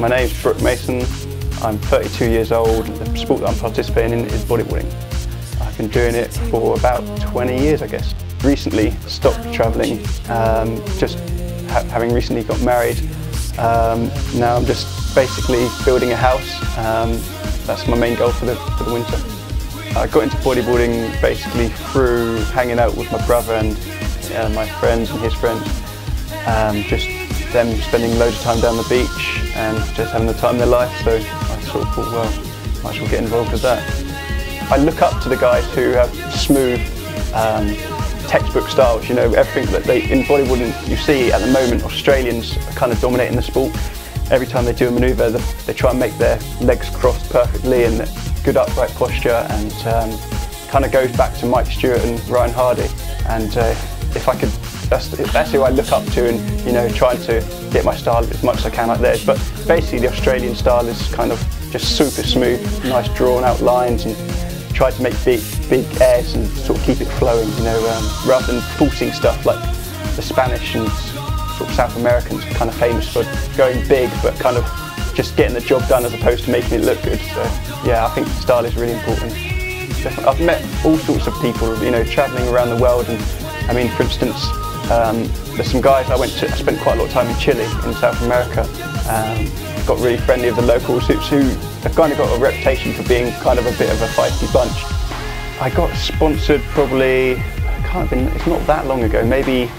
My name's Brooke Mason. I'm 32 years old. The sport that I'm participating in is bodyboarding. I've been doing it for about 20 years, I guess. Recently stopped travelling, just having recently got married. Now I'm just basically building a house. That's my main goal for the winter. I got into bodyboarding basically through hanging out with my brother and my friends and his friends. Just them spending loads of time down the beach and just having the time of their life, so I sort of thought, well, might as well get involved with that. I look up to the guys who have smooth textbook styles, you know, everything that in bodyboarding you see at the moment. Australians are kind of dominating the sport. Every time they do a manoeuvre, they try and make their legs crossed perfectly and good upright posture, and kind of goes back to Mike Stewart and Ryan Hardy. And if I could, that's who I look up to, and you know, trying to get my style as much as I can like theirs. But basically the Australian style is kind of just super smooth, nice drawn out lines, and try to make big airs and sort of keep it flowing, you know, rather than forcing stuff like the Spanish and sort of South Americans are kind of famous for going big but kind of just getting the job done as opposed to making it look good. So yeah, I think style is really important. Definitely. I've met all sorts of people, you know, travelling around the world, and I mean, for instance, there's some guys I spent quite a lot of time in Chile, in South America. Got really friendly with the locals who have kind of got a reputation for being kind of a bit of a feisty bunch. I got sponsored probably, it's not that long ago, maybe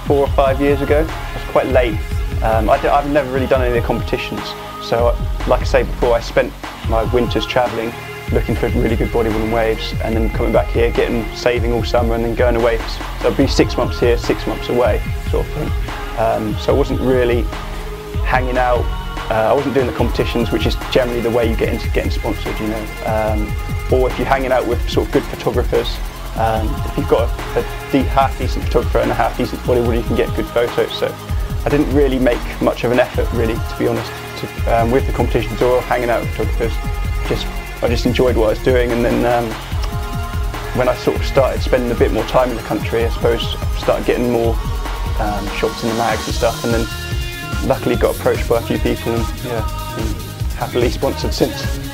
4 or 5 years ago. I was quite late. I've never really done any of the competitions. So like I say before, I spent my winters travelling, looking for really good bodyboarding waves, and then coming back here, saving all summer and then going away. So it'd be 6 months here, 6 months away, sort of thing. So I wasn't really hanging out. I wasn't doing the competitions, which is generally the way you get into getting sponsored, you know. Or if you're hanging out with sort of good photographers, if you've got a half-decent photographer and a half-decent bodyboarder, you can get good photos. So I didn't really make much of an effort, really, to be honest, with the competitions or hanging out with photographers. I just enjoyed what I was doing, and then when I sort of started spending a bit more time in the country, I suppose I started getting more shots in the mags and stuff, and then luckily got approached by a few people, and yeah, been happily sponsored since.